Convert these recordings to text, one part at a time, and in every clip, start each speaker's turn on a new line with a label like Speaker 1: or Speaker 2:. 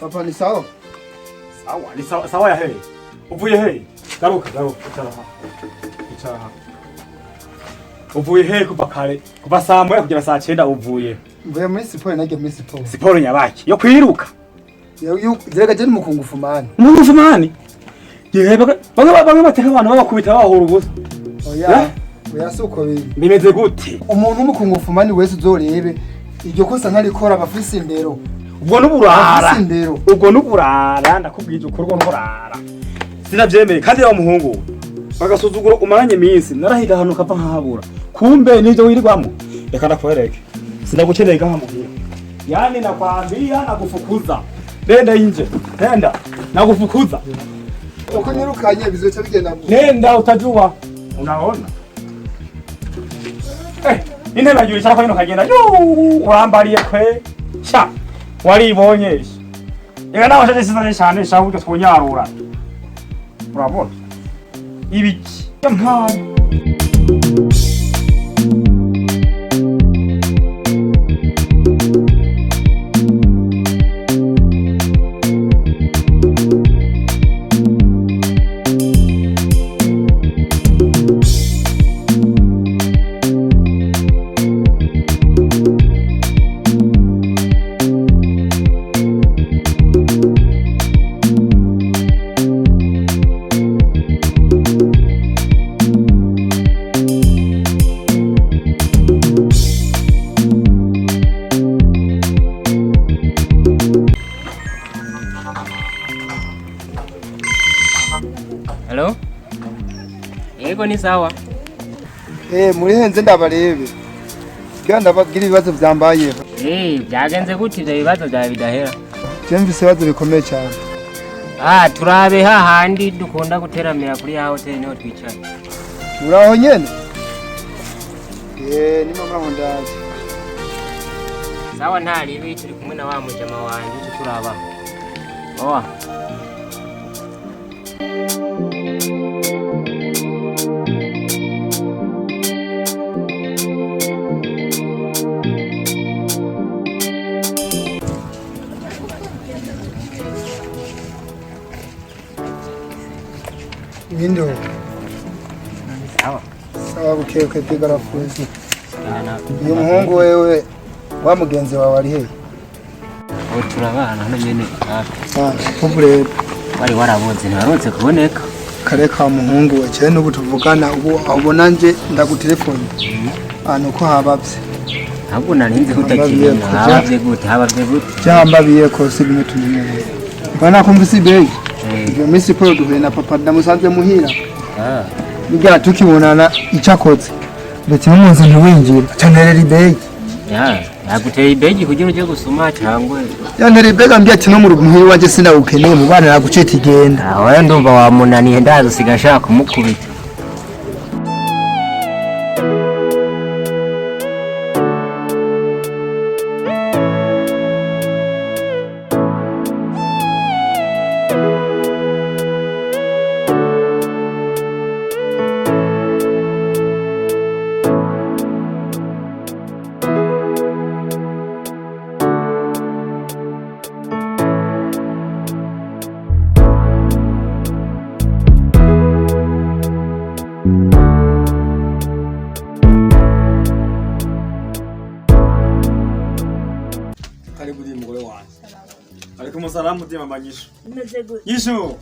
Speaker 1: Papa ni sawa?
Speaker 2: Sawa, ni sawa, sawa ya heri. Uvuye heri? Garuka, icara aha. Icara aha. Uvuye heri kuva kare? Kuva saa moya kugera saa 9 uvuye.
Speaker 1: Mvuye muri siporo nagiye muri siporo.
Speaker 2: Siporo nyabaki? Yo kwiruka?
Speaker 1: Zerega je ni mukungufumani.
Speaker 2: Mukungufumani? Yewe bamwe bateka abantu babakubita bahura ubusa.
Speaker 1: Oya suko bibi.
Speaker 2: Bimeze gute?
Speaker 1: Umuntu w'umukungufumani wese uzorebe iryo kosa ntarikora abafise indero.
Speaker 2: Ubwo nuburara.
Speaker 1: Ubwo
Speaker 2: nuburara ndakubwije ukorwa nuburara. Sinavyemeye kandi ya muhungu. Bagasuzugura umaranye iminsi narahiga hano kava nkahabura. Kumbe nivyo wirirwamo. Reka ndakwereke. Sinagukeneye gahamubwira. Yani nakwambia nakufukuza. Nenda inje. Nenda. Nakufukuza.
Speaker 1: Uko nyirukanye bizoca bigenda.
Speaker 2: Nenda utajua. Unaona? Intebe yuri cyangwa ino kagenda. Urambariye kwe. Sha. Waribonye. Ega nawe shaje sizane cyane sha buryo twonyarura. Urabona? Ibiki. Mpano.
Speaker 3: Hello? Yego ni sawa.
Speaker 1: Muri henze ndabarebe. Kandi ababwira ibibazo byambaye.
Speaker 3: Byagenze gute ibyo bibazo byawe bidahera?
Speaker 1: Cyemvise ibibazo bikomeye cyane.
Speaker 3: Turabe hahandi dukunda guteramira kuri ya hotel niho twicaye.
Speaker 1: Uraho nyene? Ni mama ndaje.
Speaker 3: Sawa ntari turi kumwe na wa mujama wanje turaba. Owa.
Speaker 1: Window.
Speaker 3: Sawa.
Speaker 1: Sawa bukeke tigarafuzi. Uyu muhungu wewe wa mugenzi wawe ari he?
Speaker 3: Turabana hano nyene hafi.
Speaker 1: Kubure
Speaker 3: bari waraboze ntibaronse kuboneka.
Speaker 1: Kare ka muhungu we cyane n'ubu tuvugana ubu abona nje ndagutelefone. Nuko habavye.
Speaker 3: Ntabwo narinze utakiye habavye gute.
Speaker 1: Cyambabiye ko sibime tumenye. Bana kumvise ibeye. Ibyo misi ko duhuye na papa ndamusanze muhira. Bigira tukibonana icyakoze. Ndetse n'umunsi ntiwinjira. Canterera ibeye.
Speaker 3: Yaguteye ibeye kugira uje gusuma cyangwa.
Speaker 1: Yanterera ibeye ambye ati no mu muhira waje sinagukeneye mu bana naguceta igenda.
Speaker 3: Wowe ndumva wamunaniye ndazo sigashaka kumukubita.
Speaker 2: Salamu dia mama Yishu. Yishu.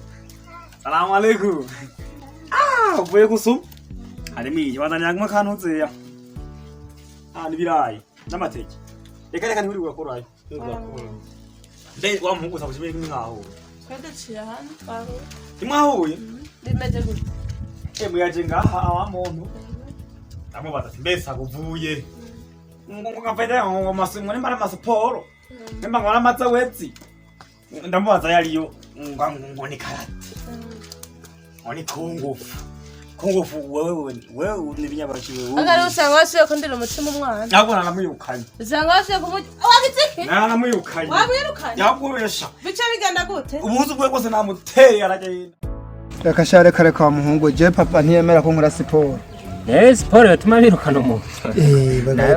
Speaker 2: Salamu alaikum. Uvuye gusuma? Harimi wadanya makantuze ya. Nibirayi n'amateke. Reka nturi gukora ayo. Ndeye wa muhungu sabushimye nkaho.
Speaker 4: Twadaciye hano twaho.
Speaker 2: Imwahuye?
Speaker 4: Bimeze gute?
Speaker 2: Muyaje ngaha awa muntu. Ndamubaza ati mbese aguvuye. Ngafeda ngo masimwe nimara masiporo. Nemba ngora matsa wetsi. Ndamubaza yariyo ngo ni karate. Oni kungufu wewe nibinyabaki wewe.
Speaker 4: Agari usanga wasuye kundira umutima umwana.
Speaker 2: Yabona namuyukanye.
Speaker 4: Usanga wasuye wagitiki?
Speaker 2: Namuyukanye.
Speaker 4: Wabirukanye?
Speaker 2: Yakubesha.
Speaker 4: Bica bigenda gute?
Speaker 2: Ubuzu bwe kose namuteye aragenda.
Speaker 1: Reka share kare ka muhungu je papa ntiyemera ko nkora siporo.
Speaker 3: siporo yatuma birukana umuntu.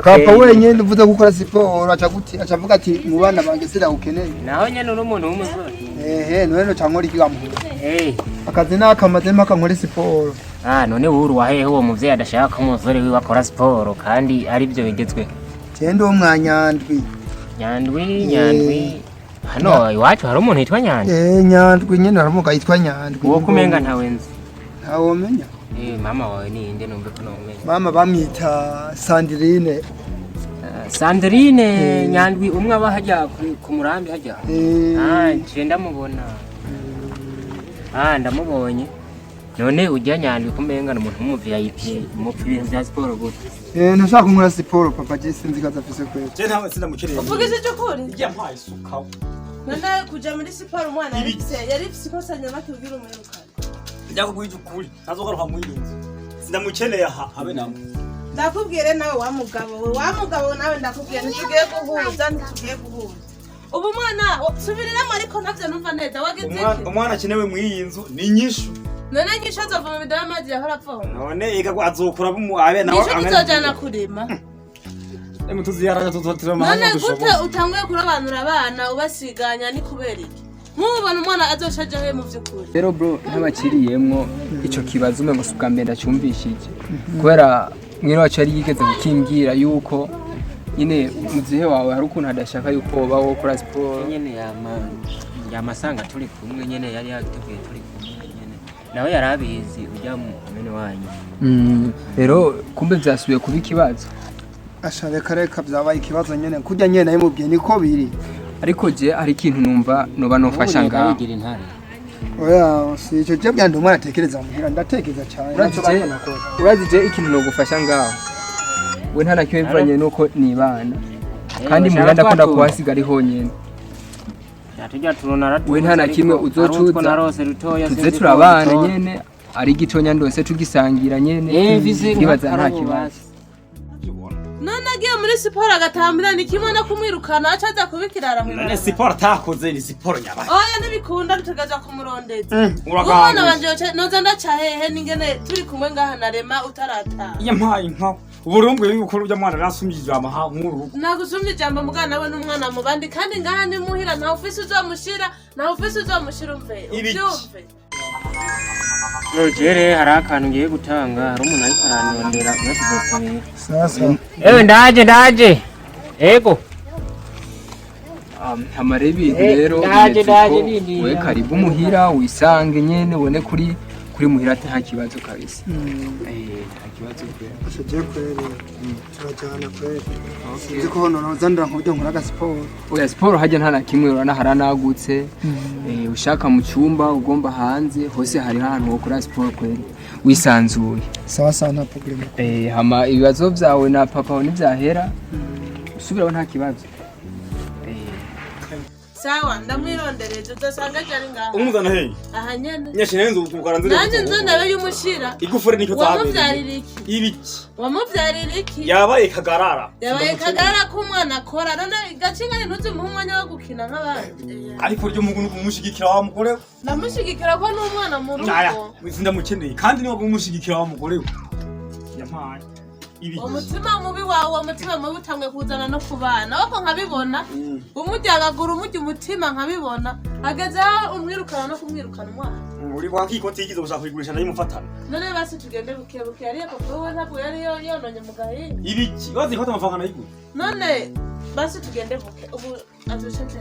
Speaker 1: Papa wenyine uvuze gukora siporo acavuga ati mu bana bange sira ukeneye.
Speaker 3: Naho nyene uri umuntu w'umuzore.
Speaker 1: None cankora ikigamu. Akazi nakamaze mpaka nkore siporo.
Speaker 3: None wuru wahehe uwo muvyeyi adashaka ko umuzore wiwe akora siporo kandi ari byo bigezwe.
Speaker 1: Cende wo mwanyandwi.
Speaker 3: Nyandwi. Hano iwacu hari umuntu yitwa Nyandwi.
Speaker 1: Nyandwi nyene haramuka yitwa Nyandwi.
Speaker 3: Uwo kumenga ntawenzi.
Speaker 1: Ntawomenya.
Speaker 3: Mama wawe ni inde numve ko nomenya.
Speaker 1: Mama bamwita Sandrine.
Speaker 3: Sandrine Nyandwi umwe aba hajya ku murambi hajya. Je ndamubona. Ndamubonye. None ujya Nyandwi kumenga n'umuntu mu VIP mu bya siporo gute.
Speaker 1: Ntashaka nkora siporo papa je sinzi kaza afise kwera.
Speaker 2: Je ntawe sindamukereye.
Speaker 4: Uvugije cyo kuri?
Speaker 2: Ijya mpaye sukaho.
Speaker 4: Nanda kuja muri siporo umwana yari psikosanya bakubwira umwirukana.
Speaker 2: Njya kugwije ukuri ntazogaruka mu yinzi. Sindamukeneye habe namwe.
Speaker 4: Ndakubwire nawe wa mugabo nawe ndakubwire ntitugiye guhuza. Ubu mwana subiriramo ariko ntavyo numva neza wagize iki?
Speaker 2: Umwana akenewe mu yinzu ni nyishu.
Speaker 4: None nyishu azova mu bidama maji yahora apfa.
Speaker 2: None ega azokura mu abe nawe.
Speaker 4: Nyishu tuzojana kurima.
Speaker 2: Mutuziyaraga tuzotira mahanga
Speaker 4: none gute utanguye kurobanura abana ubasiganya ni kubera iki? Mubona umwana azoshaje he mu vyukuri.
Speaker 5: Rero bro ntabakiriyemwo ico kibazo umwe musubwa mbere ndacyumvishije. Kubera mwene wacu ari yigeze gukimbwira yuko nyine muzihe wawe hari ukuntu adashaka yuko bawo kora siporo
Speaker 3: nyene yamasanga turi kumwe nyene yari yagiteguye turi kumwe nyene nawe yarabizi ujya mu mwene wanyu.
Speaker 5: Rero kumbe vyasubiye kuba ikibazo.
Speaker 1: Ashare kareka byabaye ikibazo nyene kujya nyene yimubwiye niko biri.
Speaker 5: Ariko je ari ikintu numva noba nofasha ngaho.
Speaker 1: Oya si ico je byandi umwana atekereza muhira ndatekereza cyane.
Speaker 5: Urazije ikintu no gufasha ngaho. We ntana kiwe mvanye nuko nibana. Kandi muhira ndakunda kuhasiga ari honyene.
Speaker 3: Yatujya turona
Speaker 5: we ntana kimwe uzocuza. Tuze turabana nyene ari gitonya ndose tugisangira nyene. Nibaza nta kibazo.
Speaker 4: None agiye muri siporo agatambira ni kimwe no kumwirukana acaza kubikirara mu.
Speaker 2: None siporo takoze ni siporo nyabaye.
Speaker 4: Oya nibikunda dutegaza kumurondeza. Ubona banje noza ndaca hehe ningene turi kumwe ngaha narema utarata.
Speaker 2: Yampaye inka. Uburumbwe y'ukuru bya mwana rasumije amaha nkuru.
Speaker 4: Nagusumye jambo mugana we n'umwana mu bandi kandi ngaha ni muhira nta ofisi uzomushira umve. Ubyumve.
Speaker 3: Nogere hari akantu ngiye gutanga hari umuntu ariko arandondera muri
Speaker 1: Sasa.
Speaker 3: Ndaje. Ego.
Speaker 5: Amarebi rero we karibu muhira wisange nyene wone kuri muhira nta kibazo kabisa. Nta kibazo kwera.
Speaker 1: Ashaje kwera. Turajana kwera. Sinzi ko nono zandira nkubyo nkora siporo.
Speaker 5: Oya siporo hajya ntana kimwe urana haranagutse. Ushaka mu cyumba ugomba hanze hose hari ahantu ukora siporo kwera. Wisanzuye.
Speaker 1: Sawa nta problem.
Speaker 5: Hama ibibazo byawe na papa we nivyahera. Usubiraho nta kibazo.
Speaker 4: Sawa ndamwirondereje udasanga cyari ngaha.
Speaker 2: Umuzana hey.
Speaker 4: Aha nyene.
Speaker 2: Nyashinenzo utukaranzire.
Speaker 4: Nanje nzo nawe y'umushira.
Speaker 2: Igufure nicyo zabe.
Speaker 4: Wamuvyarira iki?
Speaker 2: Ibiki.
Speaker 4: Wamuvyarira iki?
Speaker 2: Yabaye kagarara.
Speaker 4: Yabaye kagara ko umwana akora none gacinga ntuzi mu mwanya wo gukina nk'abandi.
Speaker 2: Ariko ryo mugu n'umushigikira wa mugore.
Speaker 4: Namushigikira ko n'umwana mu rugo.
Speaker 2: Wizinda mukeneye kandi niwo umushigikira wa mugore we. Yampaye.
Speaker 4: Umutima mubi wawe umutima mubi utamwe kuzana no kubana wako nkabibona umujyagagura umujya umutima nkabibona ageze umwirukana no kumwirukana umwana
Speaker 2: uri kwakiko tigize ushaka kwigurisha nayo mufatana
Speaker 4: none basi tugende bukebuke yari papa we ntabwo yari yononye mugahinga
Speaker 2: ibiki bazi ko amafaranga nayigu
Speaker 4: none basi tugende buke ubu azushaje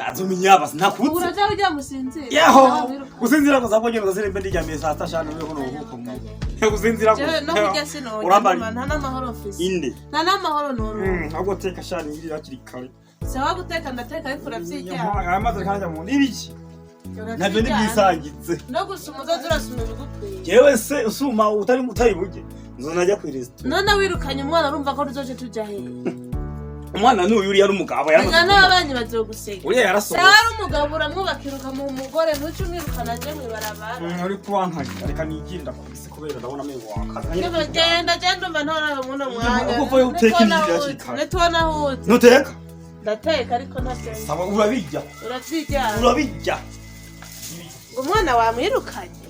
Speaker 2: azumenya basi ntakutse
Speaker 4: uraja ujya musinzira
Speaker 2: yeho gusinzira ko zabonye bazire mbe ndijyamiye saa 5 shano yo no huko gusinzira ko
Speaker 4: no kujya sino nta n'amahoro office
Speaker 2: inde
Speaker 4: nta n'amahoro noro
Speaker 2: ahubwo teka shano irira kiri kare
Speaker 4: sawa guteka ndateka ariko uravyijya
Speaker 2: amaze kanja mu nibiki nabyo nibyisangize
Speaker 4: no gusumuza zurasuma ibigukwiye
Speaker 2: yewe se usuma utari buje nzonajya ku restaurant
Speaker 4: none wirukanye umwana urumva ko ruzoje tujya he
Speaker 2: umwana n'uyu uri yari umugabo
Speaker 4: yaramaze n'abanyi bazogusega
Speaker 2: uriya yarasohoye
Speaker 4: yari umugabo uramwubakiruka mu mugore ntuce umwirukana je mwibarabara
Speaker 2: uri kuwankari reka nigirinda kubise kubera ndabona mengo wakaza
Speaker 4: genda umva ntorawe muno mwanya
Speaker 2: uko yo uteka ibirya cyikara
Speaker 4: netona huze
Speaker 2: nuteka
Speaker 4: ndateka ariko ntabyo
Speaker 2: saba urabijya
Speaker 4: umwana wamwirukanye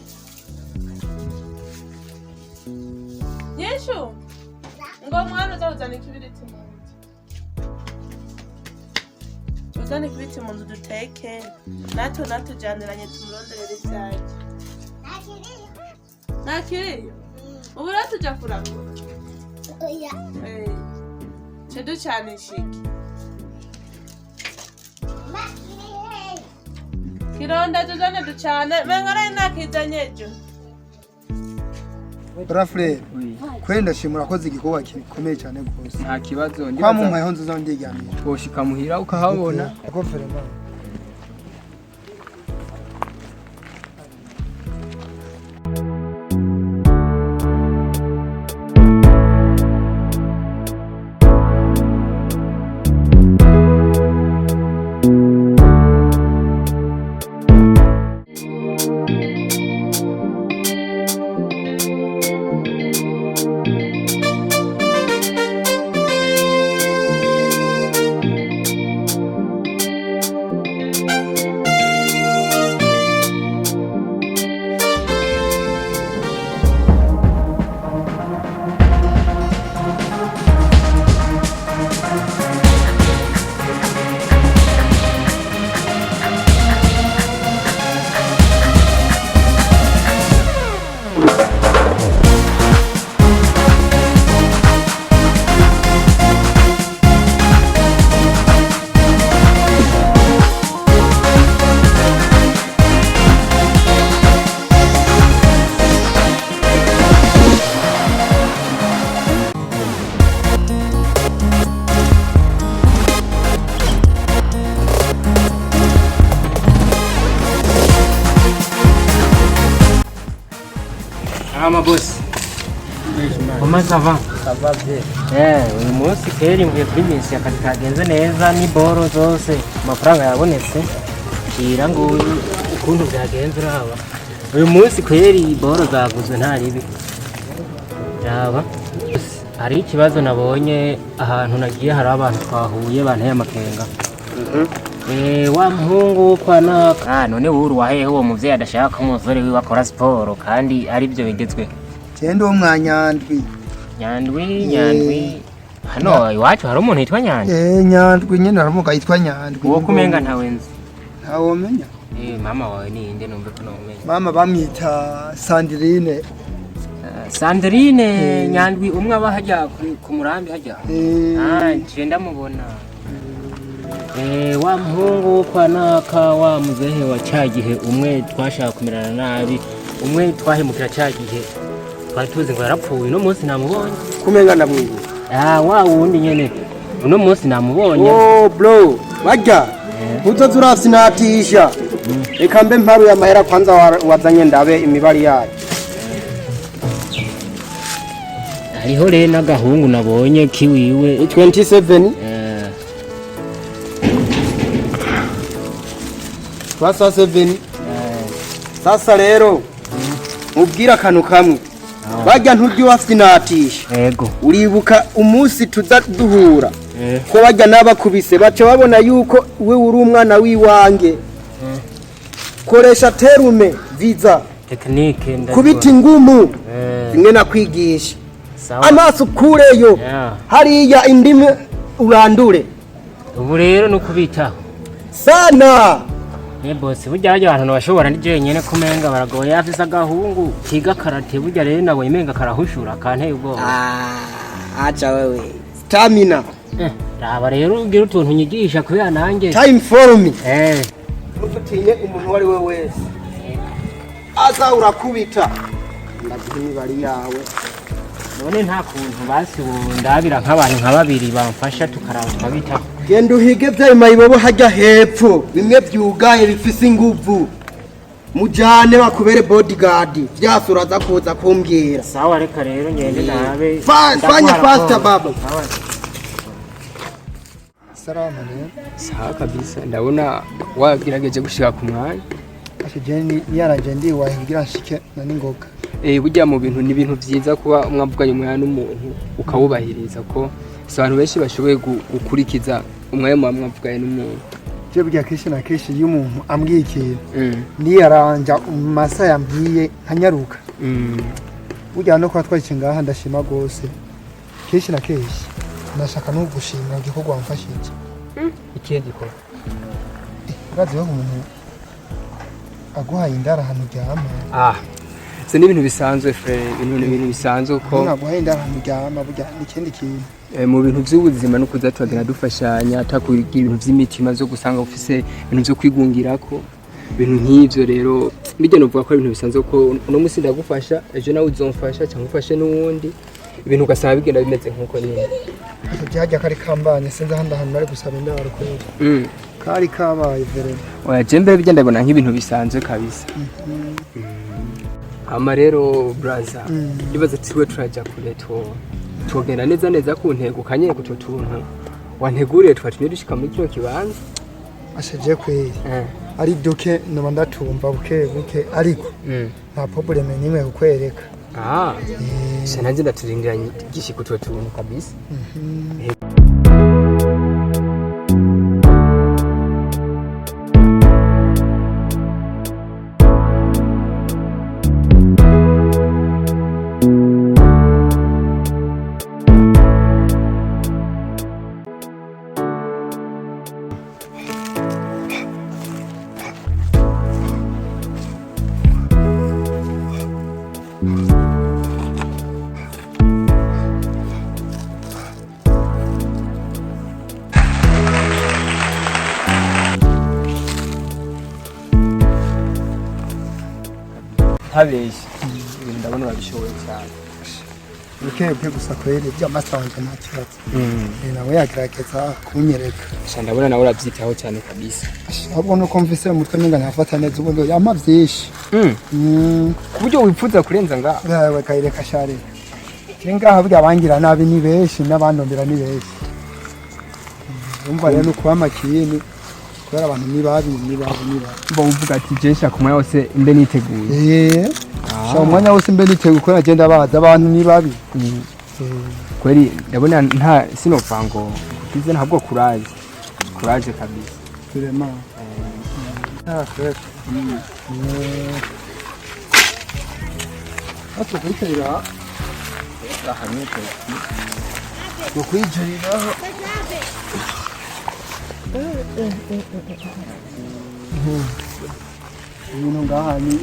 Speaker 4: Nyeshu. Ngo mwana uzana ikibiriti mu nzu. Uzana ikibiriti mu nzu duteke. Natujyaniranye tumuronderere ibyaje. Nakiriyo. Ubu rero tujya kuragura. Oya. Chedu cyane shiki. Kironda tuzane ducane mengara nakizanye ejo.
Speaker 1: Brafre kwenda shimura koze igikorwa gikomeye cyane gose.
Speaker 5: Nta kibazo
Speaker 1: Kwa mu mayo nzo ndiryamye.
Speaker 5: Woshika muhira ukahabona.
Speaker 1: Ko ferema.
Speaker 3: Ama boss. Comment ça va? Ça va bien. Uyu munsi keri mvuye kuri minsi akazi kagenze neza ni boro zose amafaranga yabonetse. Kira ngo ukuntu byagenze uraba. Uyu munsi keri boro zaguzwe nta ribi. Raba. Hari ikibazo nabonye ahantu nagiye hari abantu twahuye banteye amakenga. Wa muhungu kwa naka none wuru wahehe uwo muvyeyi adashaka umuzore wiwe akora siporo kandi ari byo bigezwe.
Speaker 1: Cyendo umwanyandwi.
Speaker 3: Nyandwi. Hano iwacu hari umuntu yitwa Nyandwi.
Speaker 1: Nyandwi nyene haramuka yitwa Nyandwi.
Speaker 3: Uwo kumenga ntawenzi.
Speaker 1: Ntawo menya.
Speaker 3: Mama wawe ni inde numve ko nomenya.
Speaker 1: Mama bamwita Sandrine.
Speaker 3: Sandrine Nyandwi umwe aba hajya ku murambi hajya. Nje ndamubona. Wa muhungu kwa naka wa muzehe wa cyagihe umwe twashaka kumirana nabi umwe twahemukira cyagihe twari tuzi ngo yarapfuye no munsi namubonye
Speaker 1: Kumenga ndamwiye.
Speaker 3: wa wundi nyene uno munsi namubonye.
Speaker 6: Oh bro wajya uzoza urasinatisha reka mbe mparu ya mahera kwanza wazanye ndabe imibari yayo.
Speaker 3: Hariho rero n'agahungu nabonye kiwiwe
Speaker 6: 27 Kwasa 7 Sasa rero mubwira akantu kamwe bajya nturyo wasinatisha.
Speaker 3: Yego.
Speaker 6: Uribuka umunsi tuzaduhura ko bajya nabakubise baca babona yuko we uri umwana wiwange. Koresha terume viza
Speaker 3: technique
Speaker 6: kubita ingumu zimwe nakwigisha amaso kureyo hariya indimi urandure.
Speaker 3: Ubu rero no kubitaho
Speaker 6: sana.
Speaker 3: Boss burya hajya abantu bashobora nije nyene kumenga baragoye afisa agahungu kiga karate burya rero nabo imenga karahushura kanteye ubwo.
Speaker 6: Acha wewe stamina.
Speaker 3: Raba rero ugira utuntu nyigisha kubera nanjye
Speaker 6: time for me. Mututinye umuntu wari we wese aza urakubita ndazimi bari yawe.
Speaker 3: None nta kuntu basi ndabira nk'abantu nka babiri bamfasha tukaraba twabitaho.
Speaker 6: Genda uhige bya mayibobo hajya hepfo bimwe byugaye bifise inguvu mujane bakubere bodyguard byasura za kuza kumbwira.
Speaker 3: Sawa reka rero ngende nabe
Speaker 6: fanya faster baba.
Speaker 1: Salama ne.
Speaker 5: Sawa kabisa ndabona wagerageje gushika ku mwanya.
Speaker 1: Ase jeni yaraje ndi wahigira nshike na ningoga.
Speaker 5: Burya mu bintu ni ibintu byiza kuba umwavuganye umwana n'umuntu ukawubahiriza ko abantu benshi bashoboye gukurikiza umwanya mwavuganye n'umuntu.
Speaker 1: Je burya keshi na keshi y'umuntu ambwiye ikintu. Ndi yaranja masa yambwiye nkanyaruka. burya no kwa twaje ngaha ndashima gose kenshi na kenshi nashaka no gushimira igikorwa wamfashije
Speaker 5: ikihe gikorwa
Speaker 1: urazi ko umuntu aguhaye indara hano ryama
Speaker 5: se n'ibintu bisanzwe frere ibintu bisanzwe ko
Speaker 1: naguhaye indara hano ryama burya n'ikindi kintu
Speaker 5: mu bintu by'ubuzima no kuza twagana dufashanya atakugira ibintu by'imitima zo gusanga ufise ibintu byo kwigungirako ibintu nk'ivyo rero bijya no vuga ko ibintu bisanzwe ko uno musi ndagufasha ejo nawe uzomfasha cyangwa ufashe n'uwundi ibintu ugasanga bigenda bimeze nk'uko nyine
Speaker 1: byajya kari kambanye sinzi ahandi hantu bari gusaba indaro kwera kari kabaye vere
Speaker 5: oya jembe bigenda bibona nk'ibintu bisanzwe kabisa ama rero braza ibaze tiwe turaja kure tugenda neza ku ntego kanye kuto tuntu wanteguriye twatumye dushika muri kino kibanza
Speaker 1: ashaje kweri ari duke no ndatumva buke ariko nta problem nimwe kukwereka
Speaker 5: sananje ndaturindiranye gishika kuto tuntu kabisa habeshye ibintu ndabona babishoboye cyane
Speaker 1: bikebwe gusa kweri by'amasange nta kibazo nawe yagerageza kunyereka
Speaker 5: ndabona nawe urabyitaho cyane kabisa
Speaker 1: ahubwo nuko mvise umutwe ninga ntafata neza ubundi yama byinshi
Speaker 5: ku buryo wipfuza kurenza ngaha
Speaker 1: yawe kayireka share ngaha burya abangira nabi ni benshi n'abandombera ni benshi umva rero kuba makini kubera abantu ni babi
Speaker 5: mba uvuga ati jesha ku mwanya wose mbe niteguye
Speaker 1: sha umwanya wose mbe niteguye ko nagenda baza abantu ni babi
Speaker 5: kweli ndabona nta sinopfa ngo kize ntabwo courage kabisa
Speaker 1: turema kweli Ato kwicarira ahantu ko kwicariraho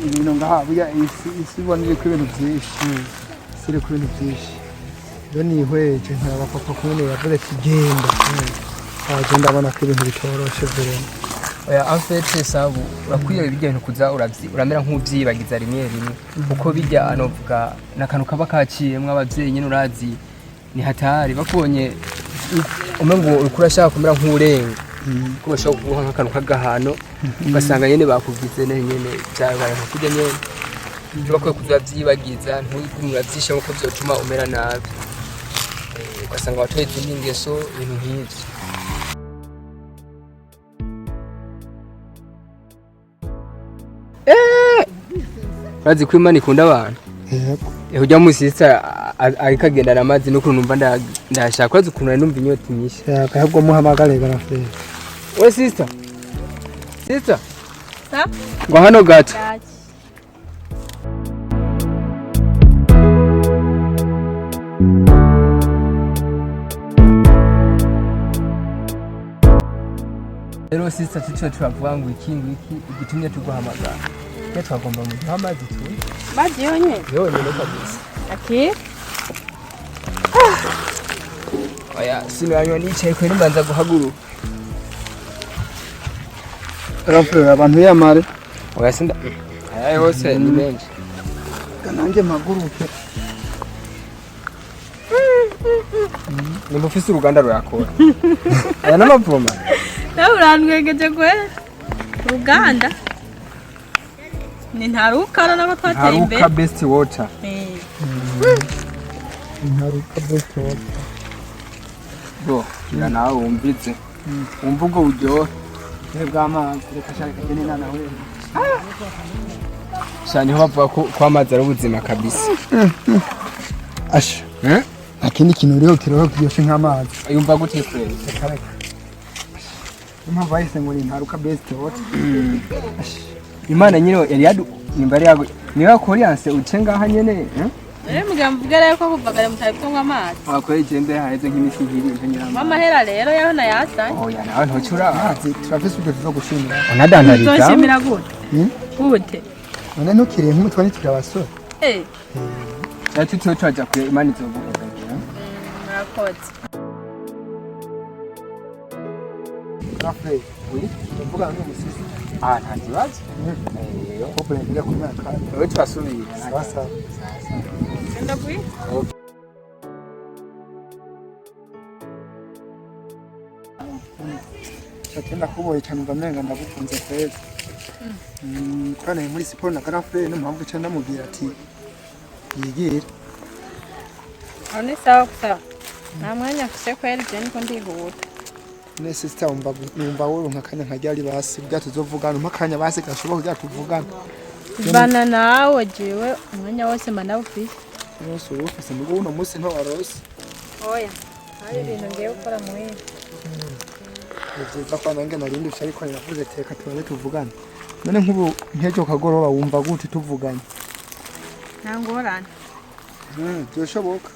Speaker 1: ibintu ngaha burya isi iboneye ko ibintu byinshi sire ku bintu byinshi iyo nihweje nkaba papa kumwe yavuze ati genda agenda abona ko ibintu bitoroshe vere
Speaker 5: oya afete sabu urakwiye bijya ibintu kuza uramera nk'uvyibagiza rimwe uko bijya anovuga nakantu kaba kaciyemwe abavyeyi nyine urazi ni hatari bakubonye umengo ukurashaka kumera nk'urenga ko bashaka kuguha nk'akantu k'agahano ugasanga nyene bakugize nyene byabaye nko kujya nyene bakwiye kuzavyibagiza ntukumura vyishe nko vyotuma umera nabi ugasanga watoye izindi ngeso ibintu nk'ivyo Bazi ko Imana ikunda abantu. Yego. Ujya musisa arikagendana amazi no kunumva ndashaka kwazi ukuntu numva inyota nyinshi.
Speaker 1: Yaka ahubwo muhamagare barafeye.
Speaker 5: We sister. Sister.
Speaker 4: Sa?
Speaker 5: Ngo hano gato. Rero sister tucho turavuga ngo iki igitumye tuguhamagara. Twagomba mu amazi tu.
Speaker 4: Maji yonye?
Speaker 5: Yonyine kabisa.
Speaker 4: Aki?
Speaker 5: Oya, sinanywa nicaye kweri mbanza guhaguruka.
Speaker 1: Rafu abantu yamare.
Speaker 5: Oya sinda. Aya yose ni menshi.
Speaker 1: Kananje maguruke.
Speaker 5: Ni mufise uruganda rwakora. Aya namavuma.
Speaker 4: Nawe urantwegeje kwe? Uruganda? Ni ntarukana n'abatwateye imbere.
Speaker 5: Haruka best water.
Speaker 1: Haruka best water.
Speaker 5: Bo, kira nawe wumvize. Wumva ubwo buryo
Speaker 1: bw'amazi reka shaka kagene nana we.
Speaker 5: Shani bavuga ko kwamazi ari ubuzima kabisa.
Speaker 1: Asha. Akindi kintu rero kiroho kiyoshe nk'amazi.
Speaker 5: Yumva gute kweli?
Speaker 1: Kareka. Impamvu ayise ngo ni haruka best water.
Speaker 5: Imana nyine yari yadu nimbari yago niba Koreanse ucenga hanyene
Speaker 7: mugira mvuge rero ko kuvagara mutari kunywa amazi
Speaker 5: wakora igende haheze nk'imisi ibiri nkanyama
Speaker 7: amahera rero yaho nayasanye
Speaker 5: oya nawe ntocura
Speaker 1: amazi turafise ibyo tuzo gushimira
Speaker 5: unadandariza
Speaker 7: uzoshimira gute gute
Speaker 1: none ntukiriye nk'umutwe nituri abasore
Speaker 5: cyati tuyo twaja kure imana izoguheza
Speaker 7: murakoze
Speaker 1: Rafle oui tuvuga n'umusisi
Speaker 5: nta kibazo
Speaker 1: couple ngira ku myaka
Speaker 5: wewe twasubira
Speaker 1: sasa
Speaker 7: ndakwi
Speaker 1: cyatenda kuboye cyane ngamenga ndagukunze kweza kana muri siporo na Rafle no mpamvu cyane ndamubwira ati yigire
Speaker 7: Oni sawa sawa nta mwanya mfise kweri je niko ndihuta
Speaker 1: ne sister umba wowe nkakanya nkajyari basi bya tuzovugana mpakanya basi gashoboka kujya tuvugana
Speaker 7: bana nawe jewe umwanya wose mana ufise
Speaker 1: yose ufise ngo uno munsi nto warose
Speaker 7: oya hari ibintu ngiye gukora muhira
Speaker 1: nziza kwa nange narindi ushari ko yavuze teka tubaze tuvugana none nk'ubu nkejo kagoroba wumva gute tuvuganye
Speaker 7: nta ngorane
Speaker 1: byoshoboka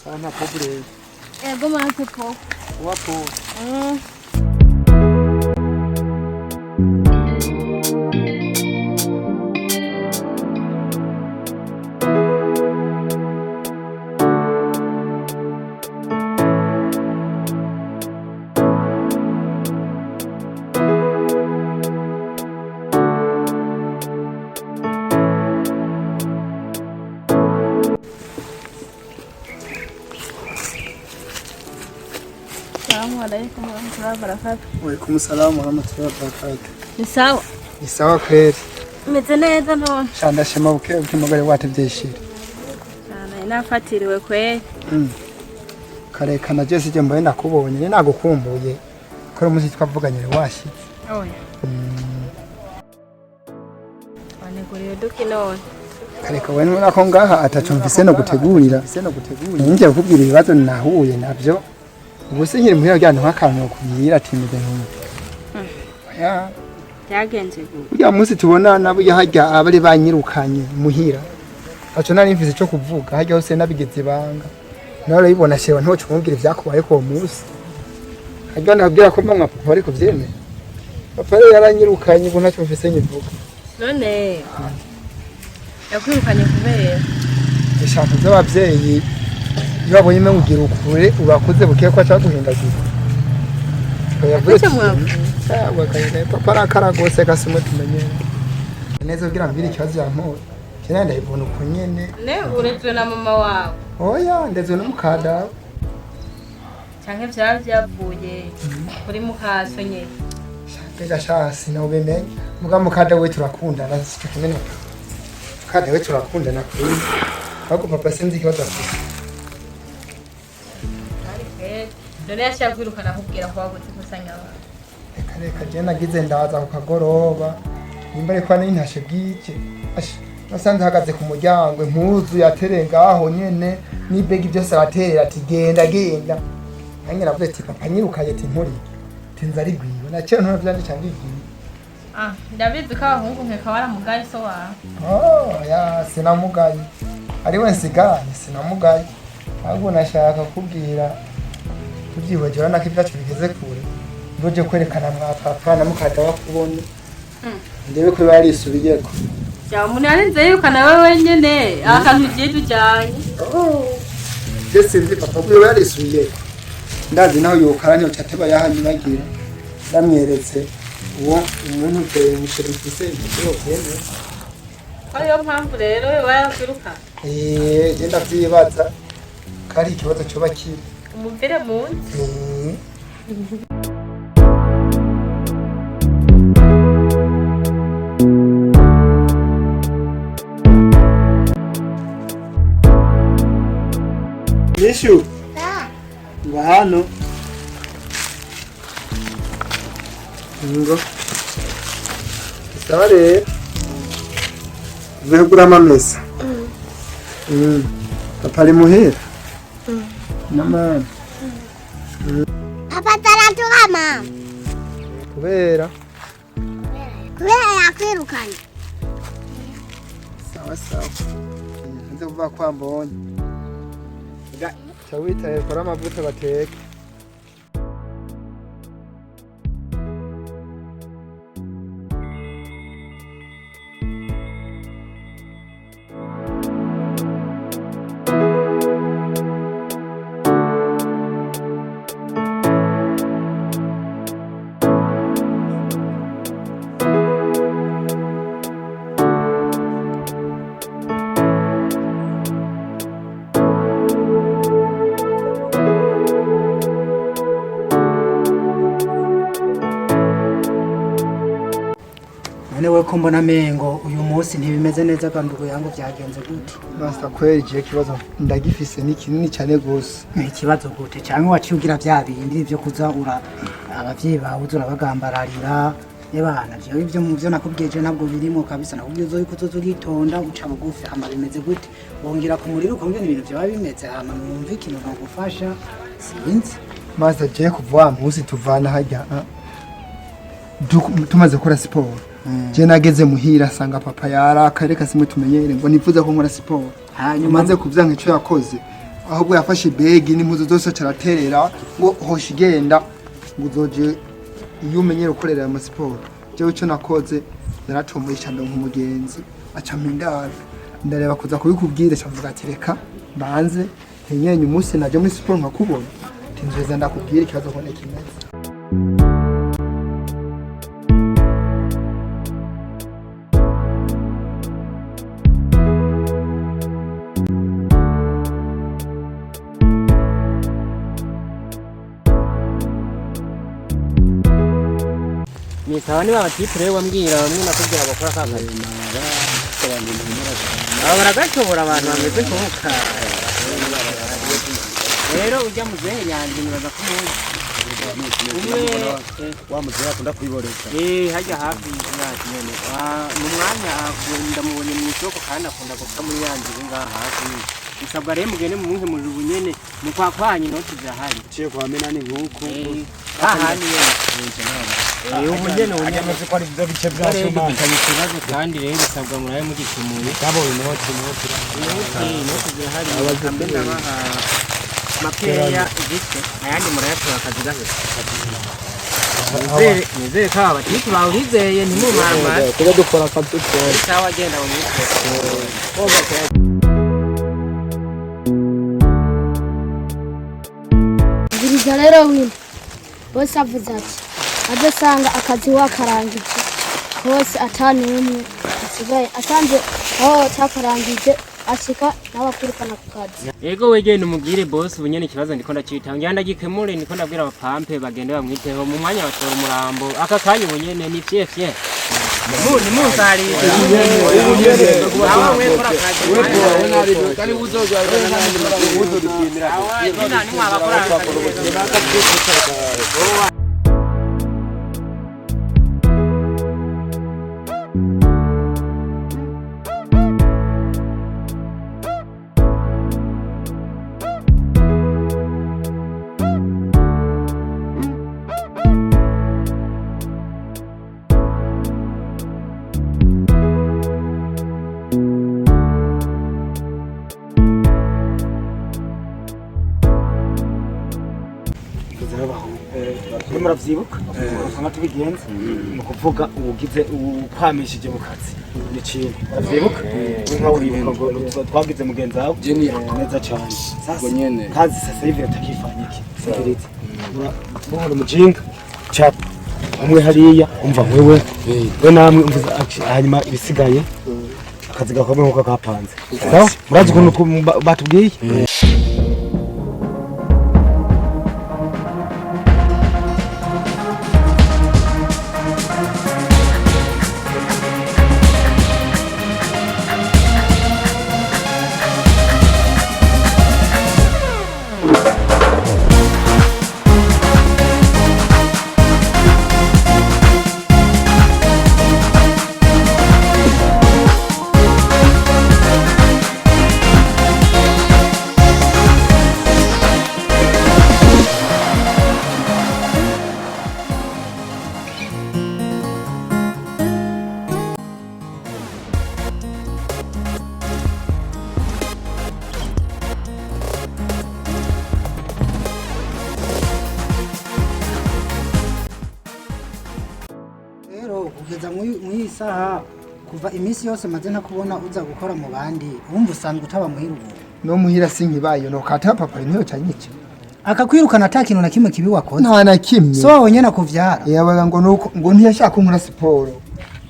Speaker 1: sana problem
Speaker 7: ego mate po
Speaker 1: wapo
Speaker 7: Assalamualaikum warahmatullahi wabarakatuh.
Speaker 1: Waalaikum salaam warahmatullahi wabarakatuh.
Speaker 7: Ni sawa?
Speaker 1: Ni sawa kweli.
Speaker 7: Meze neza none.
Speaker 1: Shanda shema buke umugore watevyeshira.
Speaker 7: Sana inafatiriwe kweli.
Speaker 1: Kare kana je sije mbaye nakubonye nagukumbuye. Kore umunsi twavuganye washitse.
Speaker 7: Oya. Waneguriye duki none.
Speaker 1: Kare kawe nuna ko ngaha atacumvise no gutegurira. Ninje kukubwira ibibazo nahuye navyo. Ubuse nyiri muhira cyane nk'akantu kubwira ati meze nk'ubu. Ya.
Speaker 7: Yagenze gute?
Speaker 1: Ujya munsi tubona nabo yahajya abari banyirukanye muhira. Aco nari mfise cyo kuvuga hajya hose nabigeze banga. Nawe urabibona shewa ntoco kumubwira ivyakubaye ko munsi. Hajya nabwira ko mama papa ari kuvyemera. Papa rero yaranyirukanye ubu ntacyo mfise nyivuga.
Speaker 7: None. Yakwirukanye kubera.
Speaker 1: Ishaka z'abavyeyi yabonye imwe ugira ukure urakuze bukiye ko acha guhindagira.
Speaker 7: Yavuze mwavu.
Speaker 1: Sawa kayine papa arakara gose kasimo tumenye. Neza ugira mbiri ikibazo yampora. Kena ndayibona uko nyene.
Speaker 7: Ne uretswe na mama wawe.
Speaker 1: Oya ndeze no mukada.
Speaker 7: Canke vyavuye kuri mukaso nyene.
Speaker 1: Shaka shasi na ubemenye. Muga mukada we turakundana sicyo kimene. Mukada we turakundana kuri. Ako papa sinzi ikibazo afite.
Speaker 7: None yashaka kwirukana akubwira ko wabuze kusanya abantu.
Speaker 1: Reka je nagize ndaza ku kagoroba. Nimba ariko nintashe bwike. Nasanze hagaze ku muryango impuzu yaterenga aho nyene n'ibegi byose aratera ati genda genda. Nange navuze ati papa nyirukaye ati nkuri. Tinza ari gwiwe. Naciye nto byandi cyangwa igwiwe.
Speaker 7: Ndabizi ko abahungu nkeka waramugaye so wawe.
Speaker 1: Ya sinamugaye. Ari we nsigaye sinamugaye. Ahubwo nashaka kubwira tubyihojera nako ibyacu bigeze kure. Ngoje kwerekana mwa papa na mukada wakubona. Ndebe ko bari isubiyeko.
Speaker 7: Ya munarenze yirukana wewe nyene akantu jeje cyane.
Speaker 1: Jesse ndi papa bwo bari isubiyeko. Ndazi naho yokaranye cyateba yahanyibagira. Ndamweretse uwo umuntu uteye mushirikise ibyo byene.
Speaker 7: Ariyo mpamvu rero wayakwirukana.
Speaker 1: Genda vyibaza. Kari ikibazo cyo bakiri.
Speaker 7: Umuvire munsi.
Speaker 1: Nishu. Ngahano. Ngo. Sare. Vegura mamesa. Papa ari muhira. Mama.
Speaker 8: Papa taratuka mama.
Speaker 1: Kubera
Speaker 8: Yakwirukanye.
Speaker 1: sawa sawa. sinzi kuvuga ko ambonye ca witaye kora amavuta bateka
Speaker 8: none we ko mbona mengo uyu munsi ntibimeze neza kandi ubu yango byagenze gute
Speaker 1: Master kweli je kibazo ndagifise ni kinini cyane gose
Speaker 8: ikibazo gute cyangwa waciye ugira bya bindi byo kuza ura abavyeyi bawe uzura bagambararira ebana byo ibyo mu byo nakubwiye ntabwo birimo kabisa nakubwiye uzo yuko uzogitonda uca bugufi hama bimeze gute wongera ku muriro ukumva ibintu byaba bimeze hama numva ikintu bagufasha sinzi
Speaker 1: Master je kuva munsi tuvana hajya tumaze gukora siporo je nageze muhira sanga papa yarakareka simwe tumenyere ngo nifuza ko nkora siporo hanyuma nze kuvyanka ico yakoze ahubwo yafashe begi n'impuzu zose caraterera ngo hoshi genda ngo uzoje iyo umenyere ukorera ama siporo jewe ico nakoze naratomoye cyane nk'umugenzi aca mpindara ndareba kuza kubikubwira cavuga ati reka banze nyenye umunsi naje muri siporo nkakubona tinzeza ndakubwira ikibazo ko nekimeze
Speaker 3: ni sawa niba abatipe rero wambwira bamwe nakubwira bakora kakazi aba baragashobora abantu bameze nk'uka rero ujya mu gihe yanjye nibaza ko umwe
Speaker 6: wa muzehe akunda kwiboresha
Speaker 3: hajya hafi y'inyazi nyene mu mwanya ndamubonye mu isoko kandi akunda guca muri yanjye ngaha hafi bisabwa rero mugende mu munsi mujuru nyene mu kwa kwanyu inoti zirahari
Speaker 6: ciye kwa menani nk'uko
Speaker 3: ahandi ubu nyene unyamaze ko ari byo bice bya soma ikibazo kandi rero bisabwa muraye mu gitumuye
Speaker 6: kabo inoti
Speaker 3: zirahari abagambe ndabaha makeya igite ayandi murayatora akazi gaheze nizere ko abatipe bawurizeye ntimumama
Speaker 6: kuba dukora akazi twese
Speaker 3: isawa agenda mu mitwe
Speaker 9: Ngiriza rero wino bose avuze ati adasanga akazi wakarangije hose atanu umwe asigaye asanze aho takarangije ashika n'abakurikana ku kazi
Speaker 3: yego wegene umubwire boss ubunyene ikibazo ndiko ndacita ngira ndagikemure ndiko ndabwira abapampe bagende bamwiteho mu mwanya batora umurambo aka kanya ubunyene ni fyefye ni musari awa we kora kazi we kari uzoja uzo dupimira awa ni mwabakora
Speaker 6: muravyibuka usanga tubigenza mu kuvuga ubugize ukwamishije mu kazi ni kintu avyibuka nka uribuka ngo twagize mugenzi wawe neza cyane sasa kazi sasa hivi atakifanya iki sikiriza bora mujinga chat umwe hariya umva wewe we namwe umva hanyuma ibisigaye akazi gakomeye nkuko kapanze sawa murazi ukuntu batubwiye
Speaker 8: rero kugeza mw'iyi saha kuva iminsi yose maze ntakubona uza gukora mu bandi wumva usanzwe utaba muhira ubu
Speaker 1: no muhira sinkibayo no kata papa niyo canyice
Speaker 8: akakwirukana ata kintu na kimwe kibi wakoze
Speaker 1: nta na kimwe
Speaker 8: so wawe nyene akuvyara
Speaker 1: yabaga ngo nuko ngo ntiyashaka kunkora siporo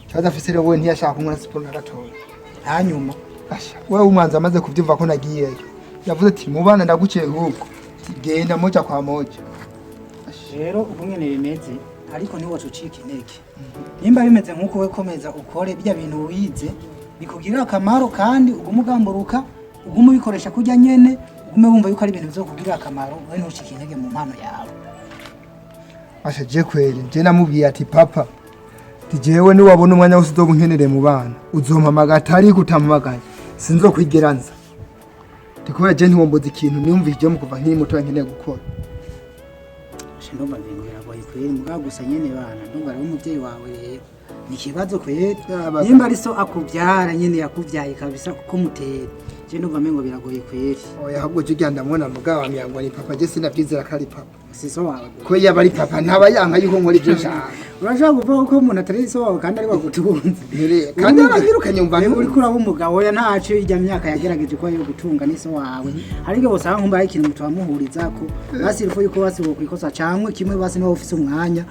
Speaker 1: cyaza afise rero we ntiyashaka kunkora siporo na gatoya
Speaker 8: hanyuma
Speaker 1: asha wewe umwanzi amaze kuvyumva ko nagiyeyo yavuze ati mu bana ndaguciye huko genda moja kwa moja
Speaker 8: rero ubu nyene bimeze ariko niwo tucika intege nimba bimeze nk'uko we komeza ukore bya bintu wize bikugirira akamaro kandi ugumugamburuka ugumubikoresha kujya nyene ugume wumva yuko ari ibintu bizokugirira akamaro we ntucike intege mu mpano yawe
Speaker 1: asha je kweli je namubwiye ati papa tijewe ni wabona umwanya wose uzobunkenere mu bana uzompamaga atari kutampamagaye sinzokwigeranza tikubera je ntiwomboza ikintu niyumvije mu kuva nkiri muto nkeneye gukora
Speaker 8: ndumva bingera boye kweli muga gusa nyene bana ndumva ari umuvyeyi wawe rero ni kibazo kweli nimba ari so akuvyara nyene yakuvyaye kabisa kuko mutera je ndumva mengo biragoye kweli
Speaker 1: oya ahubwo je genda mubona mugabo wamyangwa ni papa je sinavyizera ko ari papa
Speaker 8: siso wawe
Speaker 1: ko yaba ari papa ntaba yanka yuko nkora ibyo nshaka
Speaker 8: urashaka kuvuga ko umuntu atari so wawe kandi ari wagutunze
Speaker 1: kandi aranyirukanye umva
Speaker 8: uri kuraba umugabo oya ntaco ijya myaka yagerageje ko yo gutunga niso wawe ariko bose aho nkumba ikintu mutamuhurizako basi rufo yuko basi wo kwikosa cyangwa kimwe basi no ufise umwanya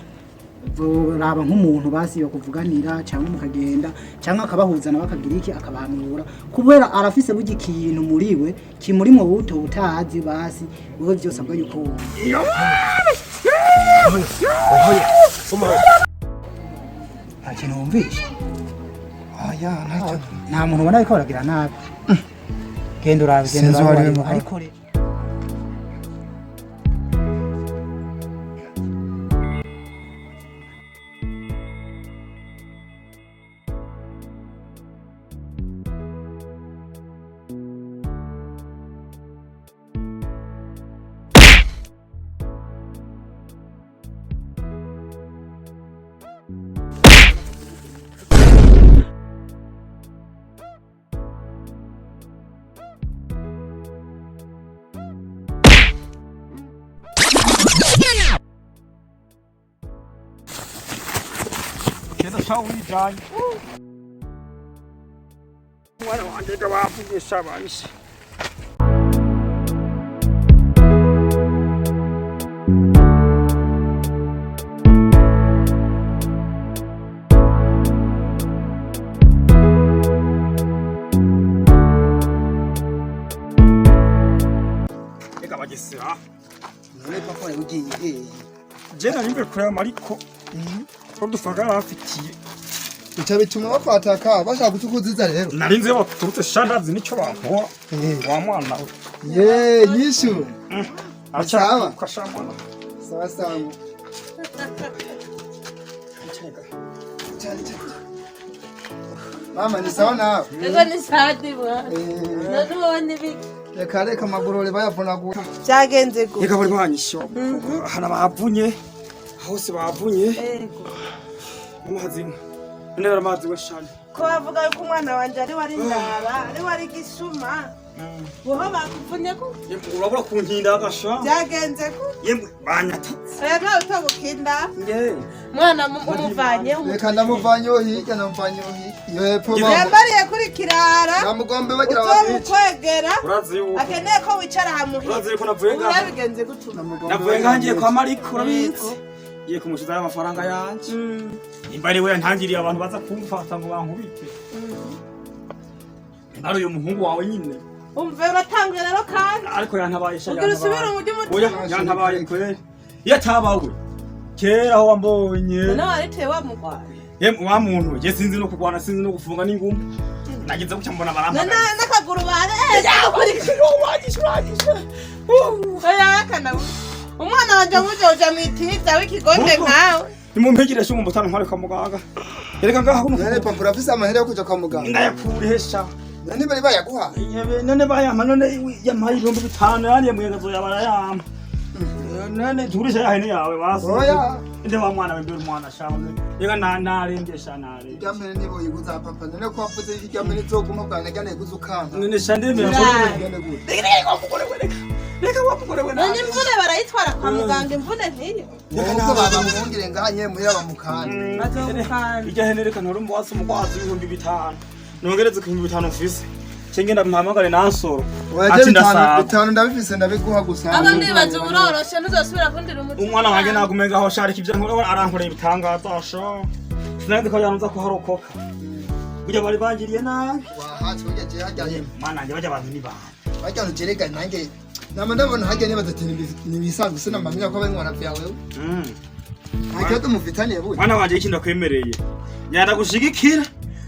Speaker 8: raba nk'umuntu basi yo kuvuganira cyangwa mukagenda cyangwa akabahuza nawe akagira iki akabahanura kubera arafise bugi kintu muriwe kimuri mu buto butazi basi wewe byose abwo yuko ntakintu wumvisha
Speaker 1: oya ntacyo
Speaker 8: nta muntu ubona yuko baragira nabi genda urabe ariko rero
Speaker 2: kenda shawijanye mwana wanje ndabavugisha bahise eka bagesera
Speaker 1: none papa ugiye
Speaker 2: je narimbe kurema ariko produfaga afitiye
Speaker 1: icyo bituma bakwataka bashaka kutukuziza rero
Speaker 2: narinze baturutse shandazi nico bankora wa mwana
Speaker 1: ye yishu
Speaker 2: acha kwashamana
Speaker 1: sawa sawa mama ni sawa nawe
Speaker 4: ego ni sadi bwa none ubonye biki
Speaker 1: reka amagurore bayavunagura
Speaker 4: byagenze gute
Speaker 2: eka bari banyisho hana bavunye hose bavunye amazi ndebera amazi washanye
Speaker 4: ko bavuga yuko umwana wanje ari wari ndara ari wari gisuma boho bakuvunye ko
Speaker 2: urabura kunkinda agasha
Speaker 4: byagenze ko
Speaker 2: yemwe banyatatse
Speaker 4: rero utabukinda
Speaker 2: nge
Speaker 4: mwana umuvanye
Speaker 1: reka ndamuvanyeho hirya namuvanyeho iyo hepfo
Speaker 4: yambariye kuri kirara
Speaker 1: namugombe bagira
Speaker 4: uzomukwegera
Speaker 2: urazi yuko
Speaker 4: akeneye ko wicara hamuhira
Speaker 2: urazi yuko navuye ngaho
Speaker 4: urabigenze gutuma
Speaker 2: navuye ngangiye kwa Mariko urabizi iye kumushiza amafaranga yanje imbari we ntangiriye abantu baza kumfata ngo bankubite ari uyu muhungu wawe nyine
Speaker 4: umve uratangiye rero kandi
Speaker 2: ariko yantabaye sha
Speaker 4: ugira usubire mu
Speaker 2: oya yantabaye kweli iyo atabawe kera aho wambonye
Speaker 4: none waritewe wamugwaye
Speaker 2: yemwe wa muntu je sinzi no kugwana sinzi no gufunga n'ingumba nagize guca mbona baramba
Speaker 4: n'akaguru bare oya kana umwana wanje mujoja mwitiza w'ikigonde nkawe
Speaker 2: nimumpegire sho umutana ntware kwa muganga yereka ngaho
Speaker 1: none papa urafise amahera yo kuja kwa muganga
Speaker 2: ndayakuresha
Speaker 1: none bari bayaguha
Speaker 2: none bayama none yamaye 5,000 yani muyengazo yabara yama none turisha yahene yawe basi
Speaker 1: oya
Speaker 2: inde wa mwana we mbere umwana shamwe yega narengesha nare
Speaker 1: igamene nibo yiguza papa none ko wavuze igamene zo kumugana gane guzukanga
Speaker 2: none shandeme reka wa mugore we
Speaker 4: none imvune barayitwara kwa muganga imvune ntiyo
Speaker 1: ubwo babamwongere ngaha muhira bamukanda
Speaker 2: ijya hene reka ntore umuwasi umugwazi ibihumbi 5 nongereze ku 5 mfise cengenda mpamagare nansoro ati ndasaba
Speaker 1: 5 ndabifise ndabiguha gusa
Speaker 4: aba ndibaza uroroshe ntuzosubira kundira umuti
Speaker 2: umwana wanjye nagumenga aho sharika ibyo nkora arankoreye ibitangaza asho sinandi ko yanza ko harokoka kujya bari bangiriye nabi
Speaker 1: wahatse ujya je hajyaye
Speaker 2: mana njye bajya abantu ni bana
Speaker 1: bajya ujerega nanjye nama ndabona hajya nibaza ati nibisanzwe sinamamenya ko abengwana byawe nta tumufitaniye buye
Speaker 2: mwana wanjye ikinda kwemereye nyanda gushigikira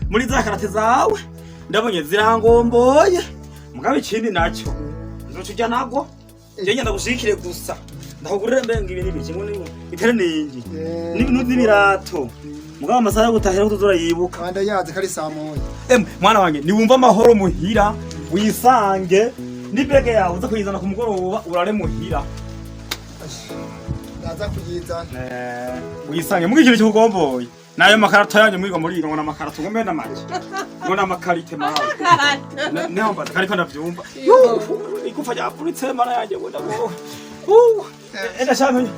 Speaker 2: muri za karate zawe ndabonye zirangomboye mugabe ikindi nacyo nzocujya nago je nyanda gushigikire gusa ndahugurira mbenga ibintu bikimwe itere ningi n'ibintu by'ibirato mugabo amasaha yo gutahira kutuzora yibuka
Speaker 1: kandi yaze kari saa moya
Speaker 2: mwana wanjye niwumva amahoro muhira wisange nibege yawe uza kuyizana ku mugoroba urare muhira
Speaker 1: naza kuyizana
Speaker 2: wisange mugi ikintu cy'ugomboye nayo makarata yanyu mwiga muri ino na makarata ngombe na make ngona makarite mawe nemba kariko ndavyumva ikufa yapuritse mara yanjye wenda go enda shamenya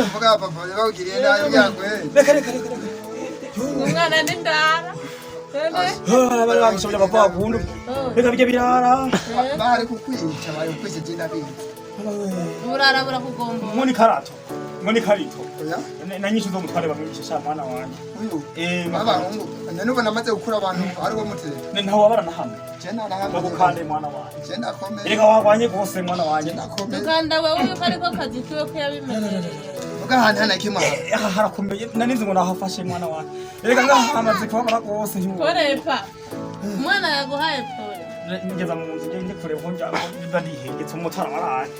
Speaker 1: mvuga papa bagiriye nayo yagwe
Speaker 2: reka
Speaker 4: umwana ni ndara
Speaker 2: bari bamushobora papa kundu reka bijye birara
Speaker 1: bari kukwica bari kwese jina bintu
Speaker 4: burara burakugomba
Speaker 2: ngoni karato ngoni karito
Speaker 1: oya
Speaker 2: na nyinshi zo mutware bamwigisha sha mwana wanje
Speaker 1: uyu abahungu none namaze gukura abantu ari wo mutere
Speaker 2: ne ntawo wabara na hamwe
Speaker 1: jena na hamwe
Speaker 2: bagukande mwana wanje
Speaker 1: jena komeye
Speaker 2: reka wagwanye gose mwana wanje
Speaker 4: dukanda wewe yuko ariko kazi kiwe ko yabimenyereye
Speaker 1: muga hana hana kimwa
Speaker 2: harakomeye naninzi ngo nahafashe mwana wanje reka ngahamaze kubabara gose
Speaker 4: korepa umwana yaguhaye pole
Speaker 2: ngeza mu nzu nge kureba ko njya biba ndihengetse umutara maraye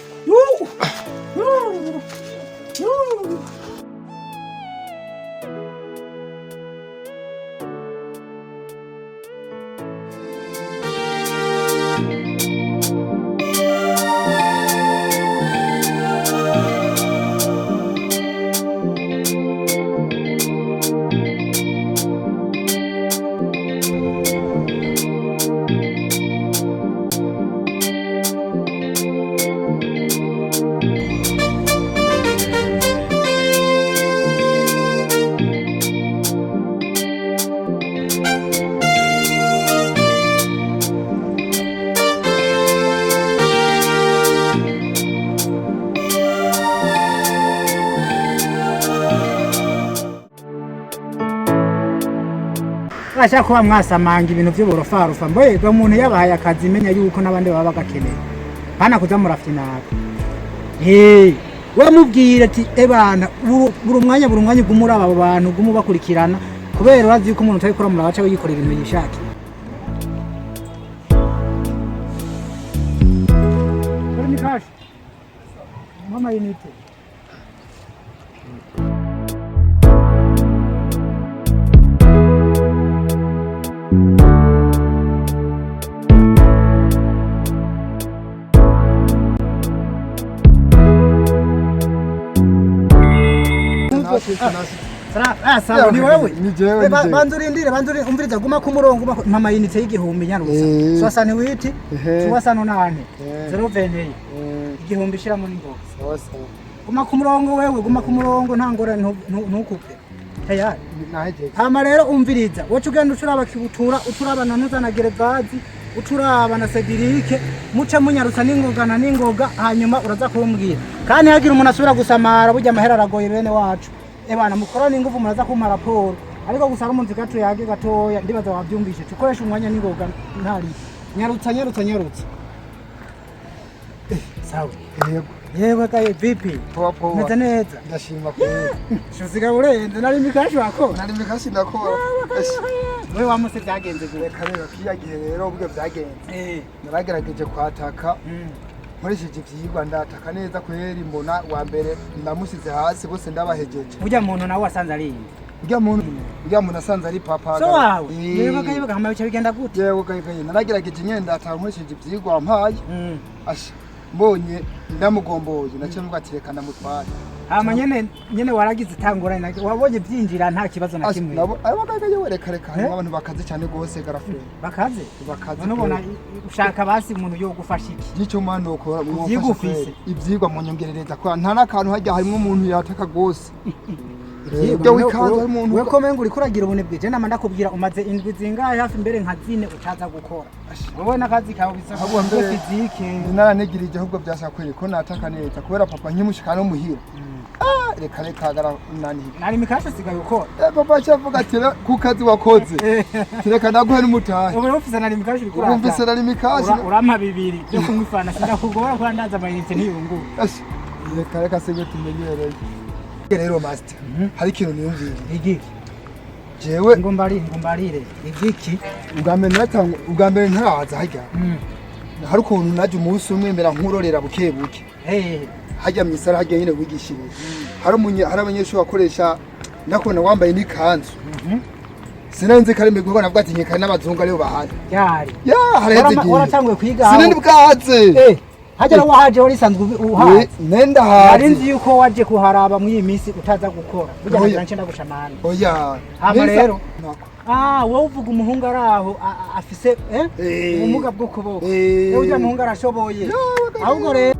Speaker 8: Ashaka kuba mwasamanga ibintu by'uburofarufa mboyego umuntu yabahaye akazi menya yuko nabandi baba bagakeneye bana kuza murafite nabi wamubwira ati ebana buri umwanya gumura abo bantu gumubakurikirana kubera urazi yuko umuntu utabikora murabaca yikorera ibintu yishaki Ni kashi mama yinite sawa ni wewe
Speaker 1: ni jewe
Speaker 8: bandurindire umviriza guma ku murongo mama yinite y'igihumbi nyarusa swasa ni witi swasa no nane 0veneye igihumbi shira muri ngo
Speaker 1: sawa
Speaker 8: guma ku murongo wewe guma ku murongo ntangora ntukupe tayari
Speaker 1: naje
Speaker 8: hama rero umviriza wocu genda ucuraba kibutura uturabana ntuzana gerevazi uturaba na Cedric muca munyarusa n'ingoga hanyuma uraza kumbwira kandi hagira umuntu asubira gusamara burya amahera aragoye bene wacu ebana mukorana ingufu muraza kuma raporo ariko gusara umuntu gato yage gatoya ndibaza wabyumvishe tukoresha umwanya n'ingoga ntari nyarutsa sawa yego kaye vipi
Speaker 1: popo
Speaker 8: meze neza
Speaker 1: ndashima kweli
Speaker 8: shuziga urenze nari mikashi wako
Speaker 1: nari mikashi ndakora
Speaker 8: wewe wamuse byagenze gure
Speaker 1: karero kiyagihe rero ubwo byagenze naragerageje kwataka nkoresheje ivyigwa ndataka neza kweri mbona wa mbere ndamusize hasi bose ndabahejeje
Speaker 8: burya muntu nawe wasanze ari
Speaker 1: burya muntu asanze ari papa
Speaker 8: so wawe yego kaye hama bica bigenda gute
Speaker 1: yego kaye naragerageje nyene ndataka nkoresheje ivyigwa mpaye asha mbonye ndamugomboye nace mvuga ati reka ndamutware
Speaker 8: hama nyene waragize itangurane wabonye byinjira nta kibazo na kimwe
Speaker 1: abo bagaga yo reka abantu bakaze cyane gose garafure
Speaker 8: bakaze nubona ushaka basi umuntu yo gufasha iki
Speaker 1: gico mwana ukora mwofasha ivyigwa mu nyongerereza kwa nta nakantu hajya harimo umuntu yataka gose ibyo wikaza umuntu
Speaker 8: we komenga uri kuragira ubunebwe je nama ndakubwira umaze indwi zingahe hafi mbere nka zine utaza gukora wowe nakazi kawe bisa
Speaker 1: ahubwo fizike naranegirije ahubwo byasha kweri ko nataka neza kubera papa nkimushikana muhira reka gara
Speaker 8: nari mikasha sigaye ukora
Speaker 1: papa cyavuga ati ku kazi wakoze reka ndaguhe n'umutahe
Speaker 8: ubu ufise nari mikasha uri kurata
Speaker 1: ufise nari mikasha
Speaker 8: urampa bibiri byo kumwifana sindakugora ko ndanza amayinite ntiyungu
Speaker 1: reka sebe tumenyereye rero master hari ikintu niyumvira
Speaker 8: iki
Speaker 1: jewe
Speaker 8: ngombarire igiki
Speaker 1: ubwa mbere ntaraza hajya hari ukuntu naje umunsi umwe mbera nkurorera buke hajya mwisara hajya nyine wigishiriza hari abanyeshuri bakoresha ndakubona wambaye n'ikanzu sinanze kare mbego navuga ati nyeka n'abazungu aribo bahari hareze gihe
Speaker 8: waratanguye kwiga
Speaker 1: sinandi bwaze
Speaker 8: hajya wahaje wari sanzwe uhaje
Speaker 1: nenda haje
Speaker 8: ari nzi yuko waje kuharaba muri iyi minsi utaza gukora burya nacyo ndagushamana
Speaker 1: oya
Speaker 8: hama rero wowe uvuga umuhungu araho afise ubumuga bwo kuboko urya muhungu arashoboye ahubwo rero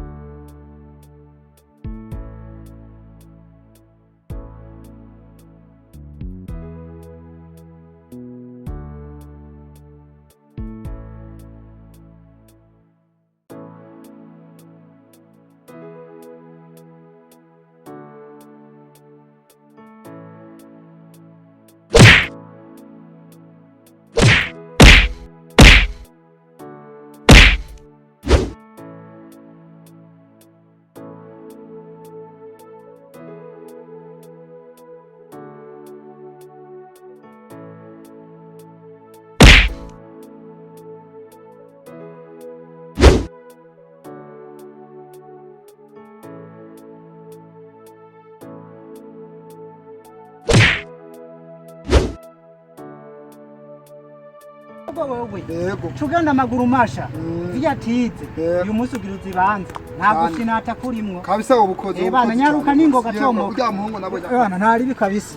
Speaker 1: yego
Speaker 8: cugana amaguru masha vyatize uyu munsi ugira uzibanza ntabwo sinata kurimwo
Speaker 1: kabisa ubukoze
Speaker 8: bana nyaruka ningoga tomo
Speaker 1: urya muhungu nabonye
Speaker 8: bana ntari bikabisa